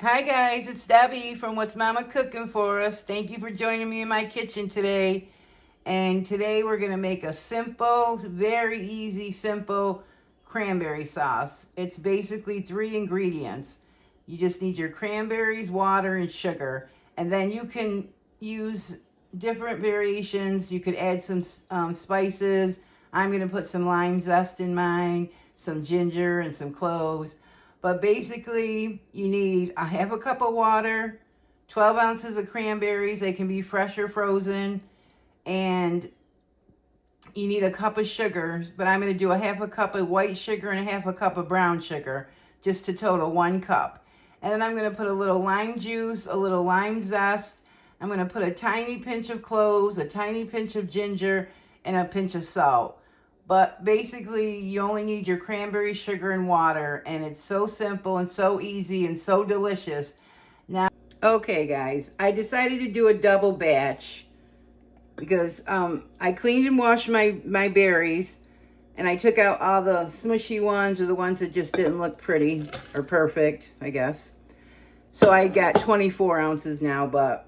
Hi guys, it's Debbie from What's Mama Cooking For Us. Thank you for joining me in my kitchen today. And today we're going to make a simple, very easy, simple cranberry sauce. It's basically 3 ingredients. You just need your cranberries, water, and sugar. And then you can use different variations. You could add some spices. I'm going to put some lime zest in mine, some ginger, and some cloves. But basically, you need a half a cup of water, 12 ounces of cranberries. They can be fresh or frozen. And you need a cup of sugar, but I'm going to do a half a cup of white sugar and a half a cup of brown sugar, just to total 1 cup. And then I'm going to put a little lime juice, a little lime zest. I'm going to put a tiny pinch of cloves, a tiny pinch of ginger, and a pinch of salt. But basically, you only need your cranberry, sugar, and water, and it's so simple and so easy and so delicious. Now, okay guys, I decided to do a double batch because I cleaned and washed my berries, and I took out all the smushy ones or the ones that just didn't look pretty or perfect, I guess. So I got 24 ounces now, but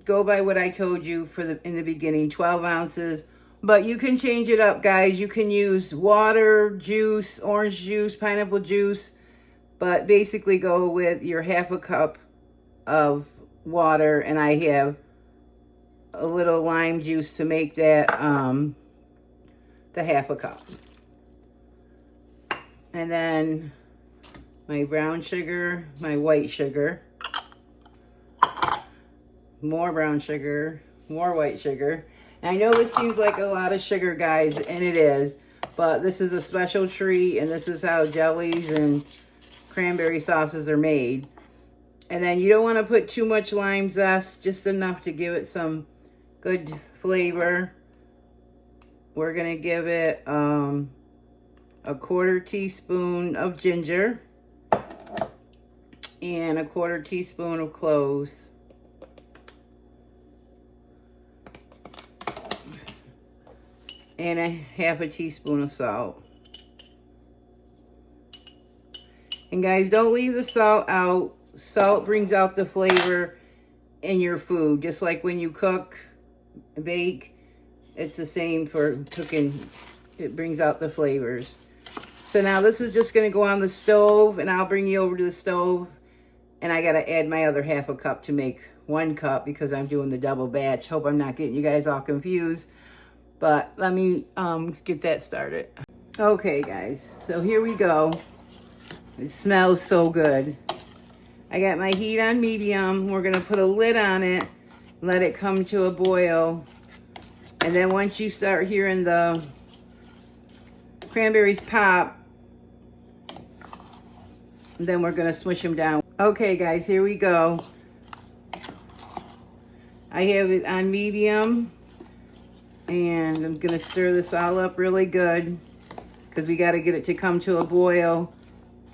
go by what I told you in the beginning, 12 ounces. But you can change it up, guys. You can use water, juice, orange juice, pineapple juice, but basically go with your half a cup of water, and I have a little lime juice to make that the half a cup. And then my brown sugar, my white sugar, more brown sugar, more white sugar. And I know this seems like a lot of sugar, guys, and it is, but this is a special treat, and this is how jellies and cranberry sauces are made. And then you don't want to put too much lime zest, just enough to give it some good flavor. We're going to give it a 1/4 teaspoon of ginger and a 1/4 teaspoon of cloves. And a half a teaspoon of salt. And guys, don't leave the salt out. Salt brings out the flavor in your food. Just like when you cook, bake, it's the same for cooking. It brings out the flavors. So now this is just going to go on the stove, and I'll bring you over to the stove. And I got to add my other half a cup to make 1 cup because I'm doing the double batch. Hope I'm not getting you guys all confused. But let me get that started. Okay, guys, so here we go. It smells so good. I got my heat on medium. We're gonna put a lid on it, let it come to a boil. And then once you start hearing the cranberries pop, then we're gonna smush them down. Okay, guys, here we go. I have it on medium. And I'm going to stir this all up really good because we got to get it to come to a boil.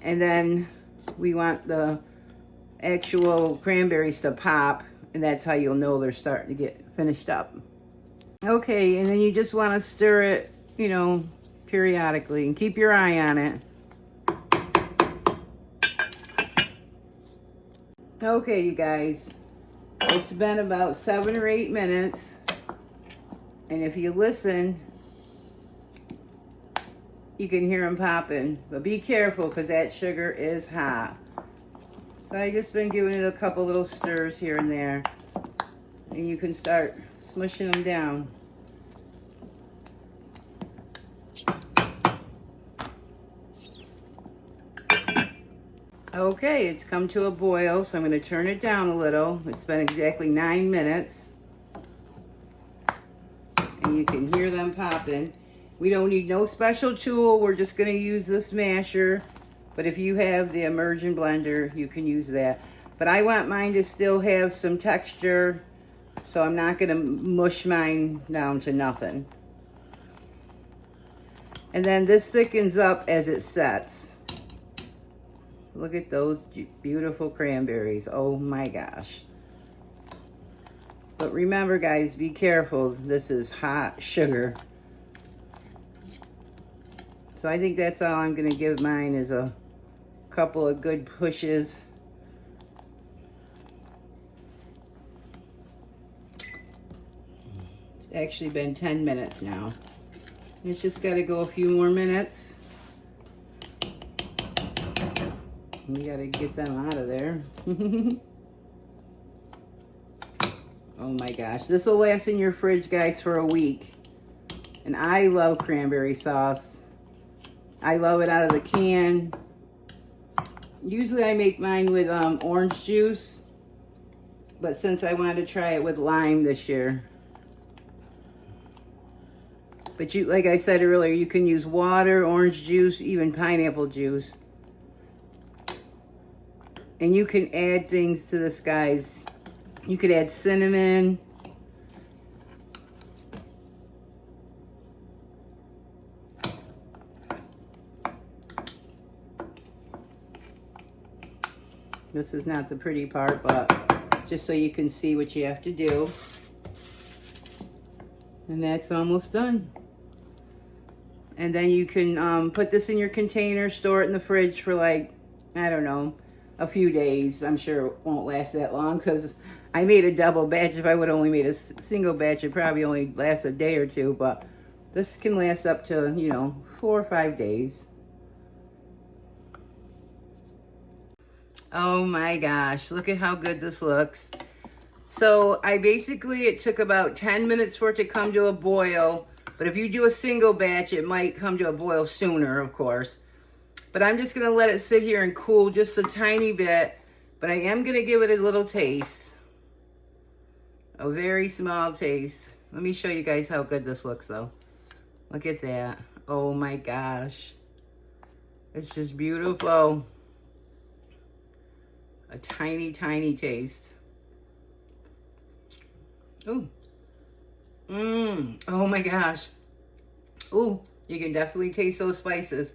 And then we want the actual cranberries to pop. And that's how you'll know they're starting to get finished up. Okay, and then you just want to stir it, you know, periodically. And keep your eye on it. Okay, you guys. It's been about 7 or 8 minutes. And if you listen, you can hear them popping. But be careful because that sugar is hot. So I just been giving it a couple little stirs here and there. And you can start smushing them down. Okay, it's come to a boil, so I'm going to turn it down a little. It's been exactly 9 minutes. And you can hear them popping. We don't need no special tool. We're just going to use this masher. But if you have the immersion blender, you can use that. But I want mine to still have some texture, so I'm not going to mush mine down to nothing. And then this thickens up as it sets. Look at those beautiful cranberries. Oh my gosh. But remember, guys, be careful. This is hot sugar. So I think that's all I'm going to give mine, is a couple of good pushes. actually been 10 minutes now. It's just got to go a few more minutes. We got to get them out of there. Oh my gosh. This will last in your fridge, guys, for a week. And I love cranberry sauce. I love it out of the can. Usually I make mine with orange juice. But since I wanted to try it with lime this year. But you, like I said earlier, you can use water, orange juice, even pineapple juice. And you can add things to this, guys. You could add cinnamon. This is not the pretty part, but just so you can see what you have to do. And that's almost done. And then you can put this in your container, store it in the fridge for like, I don't know, a few days. I'm sure it won't last that long because I made a double batch. If I would only made a single batch, it probably only lasts a day or two. But this can last up to, you know, 4 or 5 days. Oh my gosh, look at how good this looks. So it took about 10 minutes for it to come to a boil. But if you do a single batch, it might come to a boil sooner, of course. But I'm just going to let it sit here and cool just a tiny bit. But I am going to give it a little taste. A very small taste. Let me show you guys how good this looks, though. Look at that. Oh my gosh. It's just beautiful. A tiny, tiny taste. Ooh. Oh my gosh. Ooh, you can definitely taste those spices.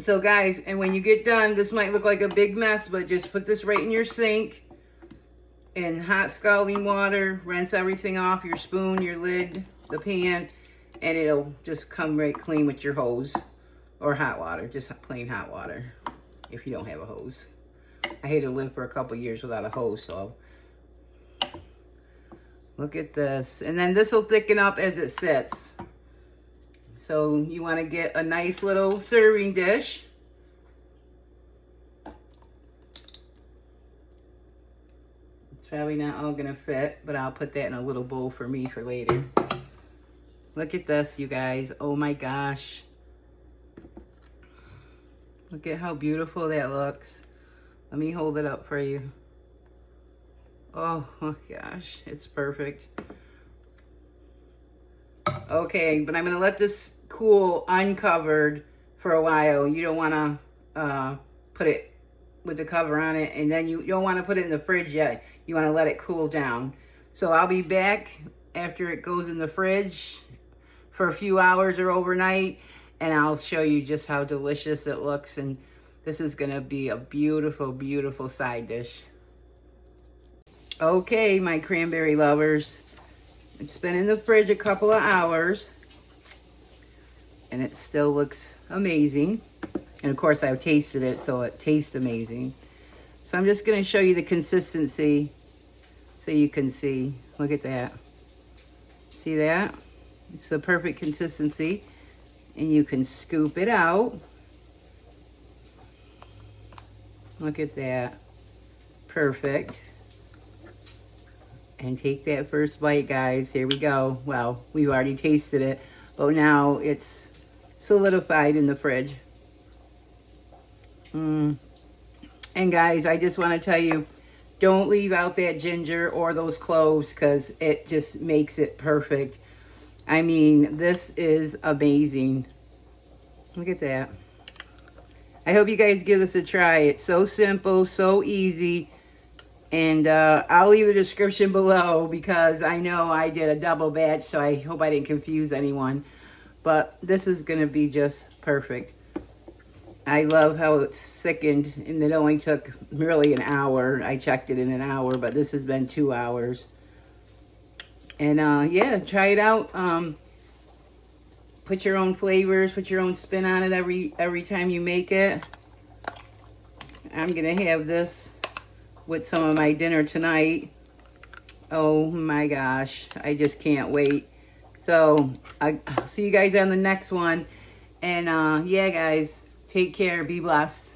So guys, and when you get done, this might look like a big mess, but just put this right in your sink in hot scalding water, rinse everything off, your spoon, your lid, the pan, and it'll just come right clean with your hose or hot water, just plain hot water if you don't have a hose. I had to live for a couple years without a hose, so look at this. And then this will thicken up as it sits. So you want to get a nice little serving dish. It's probably not all going to fit, but I'll put that in a little bowl for me for later. Look at this, you guys. Oh my gosh. Look at how beautiful that looks. Let me hold it up for you. Oh my gosh, it's perfect. Okay, but I'm going to let this cool uncovered for a while. You don't want to put it with the cover on it, and then you don't want to put it in the fridge yet. You want to let it cool down. So I'll be back after it goes in the fridge for a few hours or overnight, and I'll show you just how delicious it looks. And this is going to be a beautiful, beautiful side dish. Okay, my cranberry lovers. It's been in the fridge a couple of hours, and it still looks amazing. And of course, I've tasted it, so it tastes amazing. So I'm just going to show you the consistency so you can see. Look at that. See that? It's the perfect consistency. And you can scoop it out. Look at that. Perfect. And take that first bite, guys. Here we go. Well, we've already tasted it, but now it's solidified in the fridge. And guys, I just want to tell you, don't leave out that ginger or those cloves because it just makes it perfect. I mean, this is amazing. Look at that. I hope you guys give this a try. It's so simple, so easy. And I'll leave the description below because I know I did a double batch, so I hope I didn't confuse anyone. But this is going to be just perfect. I love how it's thickened, and it only took really an hour. I checked it in an hour, but this has been 2 hours. And yeah, try it out. Put your own flavors, put your own spin on it every time you make it. I'm going to have this with some of my dinner tonight. Oh my gosh, I just can't wait. So I'll see you guys on the next one. And yeah, guys, take care. Be blessed.